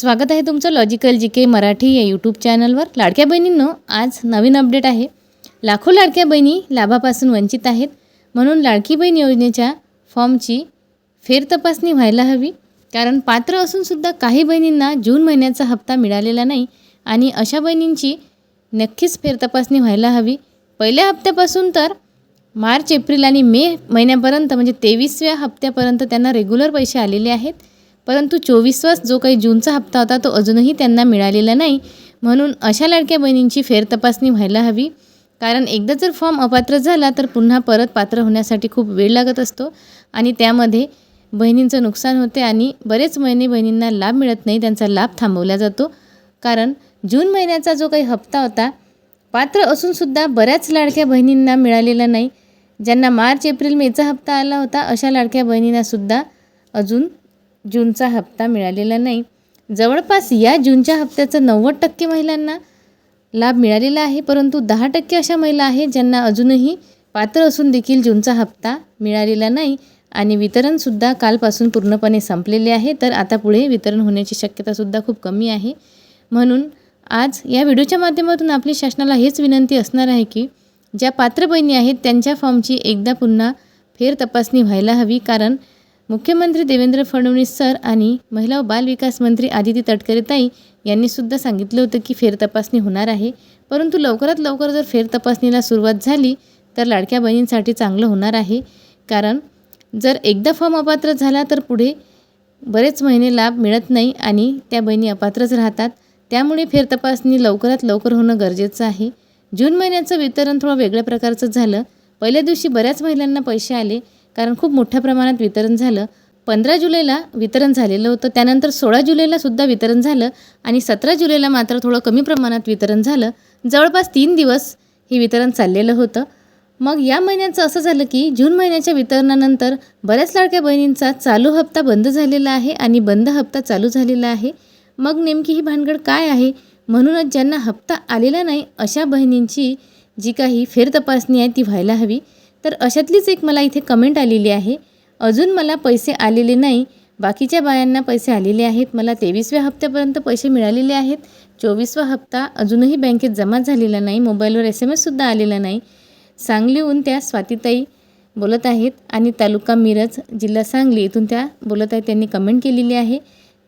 स्वागत आहे तुमचं लॉजिकल जीके मराठी या यूट्यूब चॅनलवर। लाडक्या बहिणींनो, आज नवीन अपडेट आहे। लाखो लाडक्या बहिणी लाभापासून वंचित आहेत, म्हणून लाडकी बहीण योजनेच्या फॉर्मची फेरतपासणी व्हायला हवी। कारण पात्र असून सुद्धा काही बहिणींना जून महिन्याचा हप्ता मिळालेला नाही आणि अशा बहिणींची नक्कीच फेरतपासणी व्हायला हवी। पहिल्या हप्त्यापासून तर मार्च, एप्रिल आणि मे महिन्यापर्यंत म्हणजे 23व्या हप्त्यापर्यंत त्यांना रेग्युलर पैसे आलेले आहेत, परंतु 24वा जो काही जूनचा हप्ता होता तो अजूनही त्यांना मिळालेला नाही। म्हणून अशा लाडक्या बहिणींची फेरतपासणी व्हायला हवी। कारण एकदा जर फॉर्म अपात्र झाला तर पुन्हा परत पात्र होण्यासाठी खूप वेळ लागत असतो आणि त्यामध्ये बहिणींचं नुकसान होते आणि बरेच महिने बहिणींना लाभ मिळत नाही, त्यांचा लाभ थांबवला जातो। कारण जून महिन्याचा जो काही हप्ता होता पात्र असूनसुद्धा बऱ्याच लाडक्या बहिणींना मिळालेला नाही। ज्यांना मार्च, एप्रिल, मेचा हप्ता आला होता अशा लाडक्या बहिणींनासुद्धा अजून जूनचा हप्ता मिळालेला नाही। जवळपास या जूनच्या हप्त्याचं 90% महिलांना लाभ मिळालेला आहे, परंतु 10% अशा महिला आहेत ज्यांना अजूनही पात्र असून देखील जूनचा हप्ता मिळालेला नाही आणि वितरणसुद्धा कालपासून पूर्णपणे संपलेले आहे। तर आता पुढे वितरण होण्याची शक्यतासुद्धा खूप कमी आहे। म्हणून आज या व्हिडिओच्या माध्यमातून आपली शासनाला हेच विनंती असणार आहे की ज्या पात्र बहिणी आहेत त्यांच्या फॉर्मची एकदा पुन्हा फेरतपासणी व्हायला हवी। कारण मुख्यमंत्री देवेंद्र फडणवीस सर आणि महिला व बाल विकास मंत्री आदिती तटकरे ताई यांनीसुद्धा सांगितलं होतं की फेरतपासणी होणार आहे, परंतु लवकरात लवकर जर फेरतपासणीला सुरुवात झाली तर लाडक्या बहिणींसाठी चांगलं होणार आहे। कारण जर एकदा फॉर्म अपात्र झाला तर पुढे बरेच महिने लाभ मिळत नाही आणि त्या बहिणी अपात्रच राहतात। त्यामुळे फेरतपासणी लवकरात लवकर होणं गरजेचं आहे। जून महिन्याचं वितरण थोडं वेगळ्या प्रकारचं झालं। पहिल्या दिवशी बऱ्याच महिलांना पैसे आले कारण खूप मोठ्या प्रमाणात वितरण झालं। 15 जुलैला वितरण झालेलं होतं, त्यानंतर 16 जुलैला सुद्धा वितरण झालं आणि 17 जुलैला मात्र थोडं कमी प्रमाणात वितरण झालं। जवळपास 3 दिवस हे वितरण चाललेलं होतं। मग या महिन्याचं असं झालं की जून महिन्याच्या वितरणानंतर बऱ्याच लाडक्या बहिणींचा चालू हप्ता बंद झालेला आहे आणि बंद हप्ता चालू झालेला आहे। मग नेमकी ही भानगड काय आहे? म्हणूनच ज्यांना हप्ता आलेला नाही अशा बहिणींची जी काही फेरतपासणी आहे ती व्हायला हवी। तर अशातलीच एक मला इथे कमेंट आलेली आहे, अजून मला पैसे आलेले नाही, बाकीच्या बायांना पैसे आलेले आहेत। मला 23व्या हप्त्यापर्यंत पैसे मिळालेले आहेत, 24वा हप्ता अजूनही बँकेत जमा झालेला नाही, मोबाईलवर SMS सुद्धा आलेला नाही। सांगलीहून त्या स्वातीताई बोलत आहेत आणि तालुका मिरज, जिल्हा सांगली इथून त्या बोलत आहेत। त्यांनी कमेंट केलेली आहे।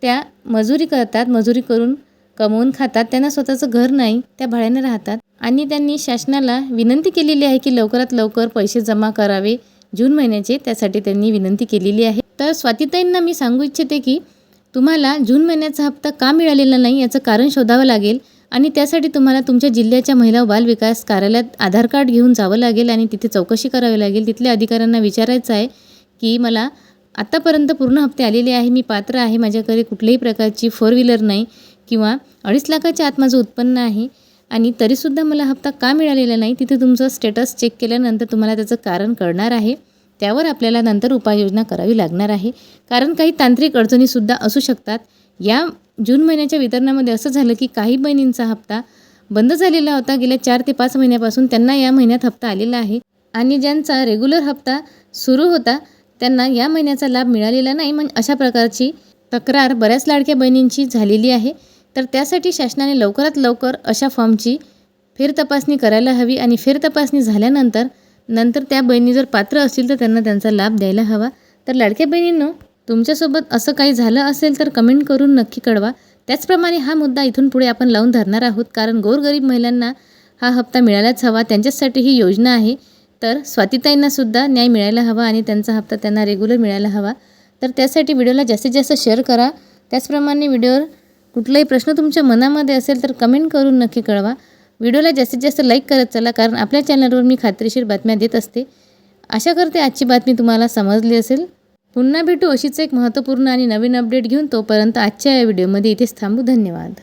त्या मजुरी करतात, मजुरी करून कमवून खातात, त्यांना स्वतःचं घर नाही, त्या भाड्याने राहतात आणि त्यांनी शासनाला विनंती केलेली आहे की लवकरात लवकर पैसे जमा करावे जून महिन्याचे, त्यासाठी त्यांनी विनंती केलेली आहे। तर स्वातीताईंना मी सांगू इच्छिते की तुम्हाला जून महिन्याचा हप्ता का मिळालेला नाही याचं कारण शोधावं लागेल आणि त्यासाठी तुम्हाला तुमच्या जिल्ह्याच्या महिला व बाल विकास कार्यालयात आधार कार्ड घेऊन जावं लागेल आणि तिथे चौकशी करावी लागेल। तिथल्या अधिकाऱ्यांना विचारायचं आहे की मला आत्तापर्यंत पूर्ण हप्ते आलेले आहे, मी पात्र आहे, माझ्याकडे कुठल्याही प्रकारची 4 व्हीलर नाही किंवा 2.5 लाखाच्या आत माझं उत्पन्न आहे आणि तरीसुद्धा मला हप्ता का मिळालेला नाही। तिथे तुमचं स्टेटस चेक केल्यानंतर तुम्हाला त्याचं कारण कळणार आहे। त्यावर आपल्याला नंतर उपाययोजना करावी लागणार आहे। कारण काही तांत्रिक अडचणीसुद्धा असू शकतात। या जून महिन्याच्या वितरणामध्ये असं झालं की काही बहिणींचा हप्ता बंद झालेला होता गेल्या 4 ते 5 महिन्यापासून, त्यांना या महिन्यात हप्ता आलेला आहे आणि ज्यांचा रेग्युलर हप्ता सुरू होता त्यांना या महिन्याचा लाभ मिळालेला नाही। मग अशा प्रकारची तक्रार बऱ्याच लाडक्या बहिणींची झालेली आहे। तर त्यासाठी शासनाने लवकरात लवकर अशा फॉर्मची फेरतपासणी करायला हवी आणि फेरतपासणी झाल्यानंतर त्या बहिणी जर पात्र असतील तर त्यांना त्यांचा लाभ द्यायला हवा। तर लाडक्या बहिणींनो, तुमच्यासोबत असं काही झालं असेल तर कमेंट करून नक्की कळवा। त्याचप्रमाणे हा मुद्दा इथून पुढे आपण लावून धरणार आहोत, कारण गोरगरीब महिलांना हा हप्ता मिळालाच हवा, त्यांच्यासाठी ही योजना आहे। तर स्वातीताईंनासुद्धा न्याय मिळायला हवा आणि त्यांचा हप्ता त्यांना रेग्युलर मिळायला हवा। तर त्यासाठी व्हिडिओला जास्तीत जास्त शेअर करा। त्याचप्रमाणे व्हिडिओवर कुठलाही प्रश्न तुमच्या मनामध्ये असेल तर कमेंट करून नक्की कळवा। व्हिडिओला जास्तीत जास्त लाईक करत चला, कारण आपल्या चॅनलवर मी खात्रीशीर बातम्या देत असते। आशा करते आजची बातमी तुम्हाला समजली असेल। पुन्हा भेटू अशीच एक महत्त्वपूर्ण आणि नवीन अपडेट घेऊन। तोपर्यंत आजच्या या व्हिडिओमध्ये इथेच थांबू। धन्यवाद।